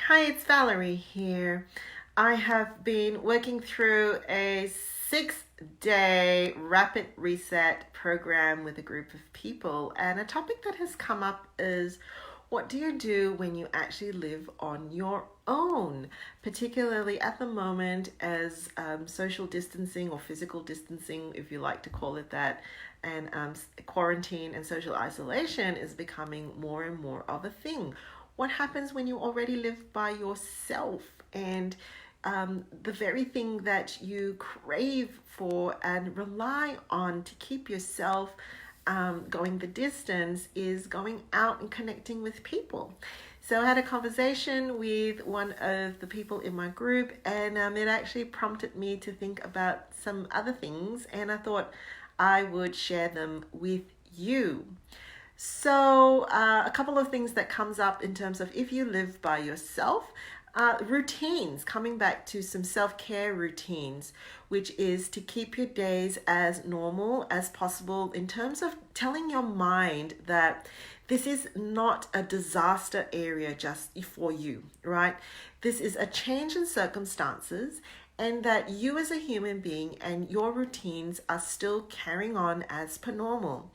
Hi, it's Valerie here. I have been working through a 6-day rapid reset program with a group of people, and a topic that has come up is what do you do when you actually live on your own, particularly at the moment as social distancing or physical distancing, if you like to call it that, and quarantine and social isolation is becoming more and more of a thing. What happens when you already live by yourself and the very thing that you crave for and rely on to keep yourself going the distance is going out and connecting with people. So I had a conversation with one of the people in my group, and it actually prompted me to think about some other things, and I thought I would share them with you. So, a couple of things that comes up in terms of if you live by yourself, routines, coming back to some self-care routines, which is to keep your days as normal as possible in terms of telling your mind that this is not a disaster area just for you, right? This is a change in circumstances, and that you as a human being and your routines are still carrying on as per normal.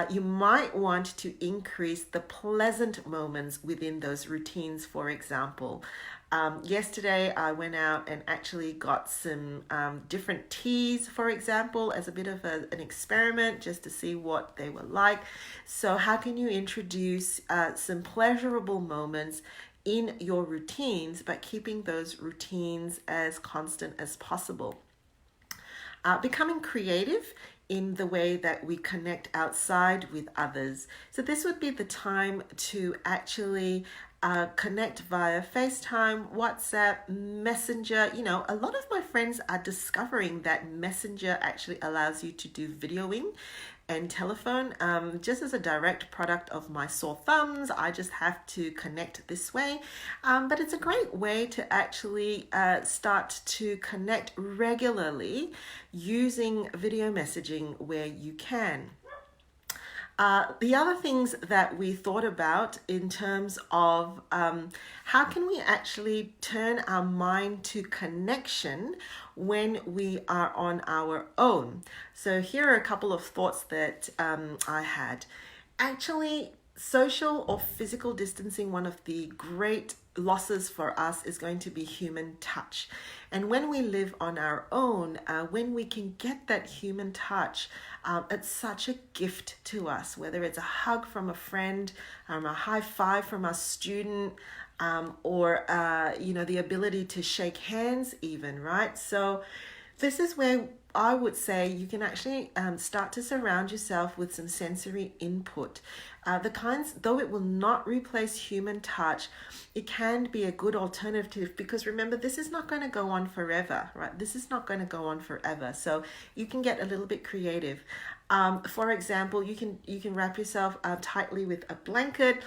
You might want to increase the pleasant moments within those routines, for example. Yesterday, I went out and actually got some different teas, for example, as a bit of an experiment just to see what they were like. So, how can you introduce some pleasurable moments in your routines, but keeping those routines as constant as possible? Becoming creative in the way that we connect outside with others. So this would be the time to actually connect via FaceTime, WhatsApp, Messenger. You know, a lot of my friends are discovering that Messenger actually allows you to do videoing and telephone. Just as a direct product of my sore thumbs, I just have to connect this way. But it's a great way to actually start to connect regularly using video messaging where you can. The other things that we thought about in terms of how can we actually turn our mind to connection when we are on our own. So here are a couple of thoughts that I had. Actually, social or physical distancing, one of the great losses for us is going to be human touch. And when we live on our own, when we can get that human touch, it's such a gift to us, whether it's a hug from a friend, a high five from a student, or the ability to shake hands even, right? So this is where I would say you can actually start to surround yourself with some sensory input. The kinds, though it will not replace human touch, it can be a good alternative, because remember, this is not going to go on forever, right? This is not going to go on forever. So you can get a little bit creative. For example, you can wrap yourself tightly with a blanket.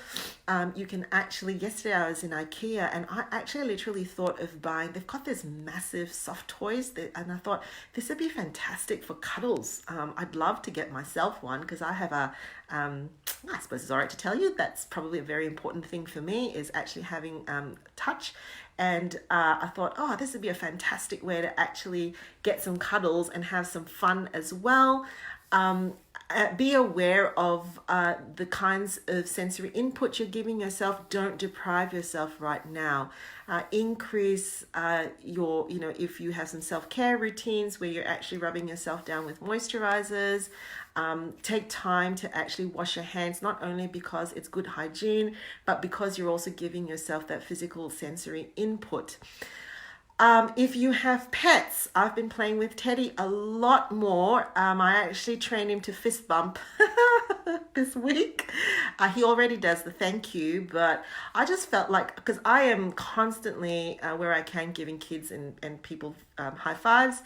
You can actually, yesterday I was in IKEA and I actually literally thought of buying, they've got this massive soft toys and I thought this would be fantastic for cuddles. I'd love to get myself one because I have I suppose it's all right to tell you, that's probably a very important thing for me, is actually having touch. And I thought, oh, this would be a fantastic way to actually get some cuddles and have some fun as well. Be aware of the kinds of sensory input you're giving yourself. Don't deprive yourself right now. Increase if you have some self-care routines where you're actually rubbing yourself down with moisturizers. Take time to actually wash your hands, not only because it's good hygiene, but because you're also giving yourself that physical sensory input. If you have pets, I've been playing with Teddy a lot more. I actually trained him to fist bump this week. He already does the thank you, but I just felt like, because I am constantly, where I can, giving kids and people high fives.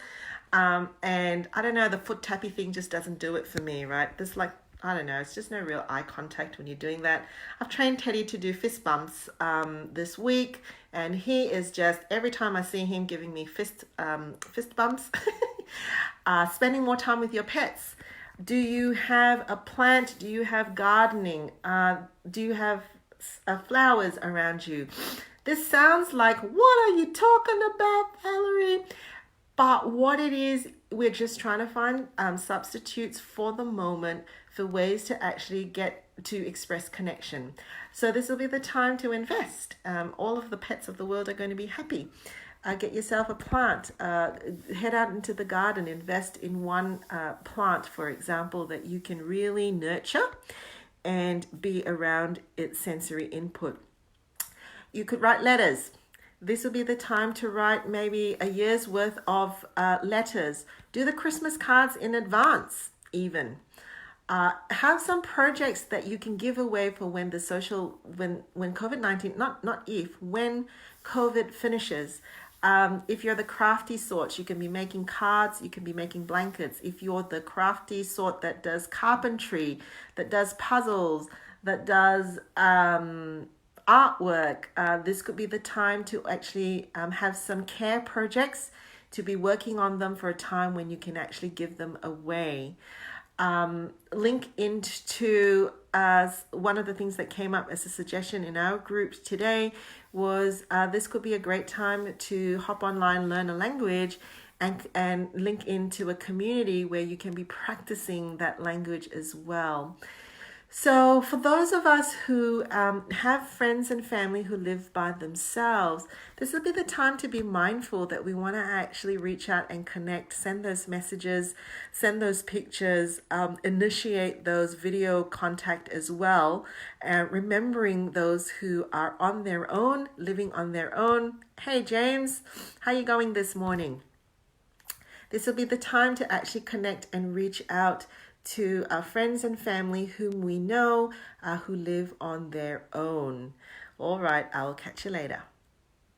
And I don't know, the foot tappy thing just doesn't do it for me, right? There's I don't know, it's just no real eye contact when you're doing that. I've trained Teddy to do fist bumps this week, and he is just, every time I see him, giving me fist bumps. Spending more time with your pets. Do you have a plant? Do you have gardening? Do you have flowers around you? This sounds like, what are you talking about, Valerie? But what it is, we're just trying to find substitutes for the moment for ways to actually get to express connection. So this will be the time to invest. All of the pets of the world are going to be happy. Get yourself a plant. Head out into the garden. Invest in one plant, for example, that you can really nurture and be around its sensory input. You could write letters. This will be the time to write maybe a year's worth of letters. Do the Christmas cards in advance, even. Have some projects that you can give away for when the when COVID-19, when COVID finishes. If you're the crafty sort, you can be making cards, you can be making blankets. If you're the crafty sort that does carpentry, that does puzzles, that does artwork, this could be the time to actually have some care projects, to be working on them for a time when you can actually give them away. Link into one of the things that came up as a suggestion in our group today was this could be a great time to hop online, learn a language, and link into a community where you can be practicing that language as well. So for those of us who have friends and family who live by themselves, this will be the time to be mindful that we want to actually reach out and connect, send those messages, send those pictures, initiate those video contact as well, remembering those who are on their own, living on their own. Hey James, how you going this morning? This will be the time to actually connect and reach out to our friends and family whom we know who live on their own. All right, I will catch you later.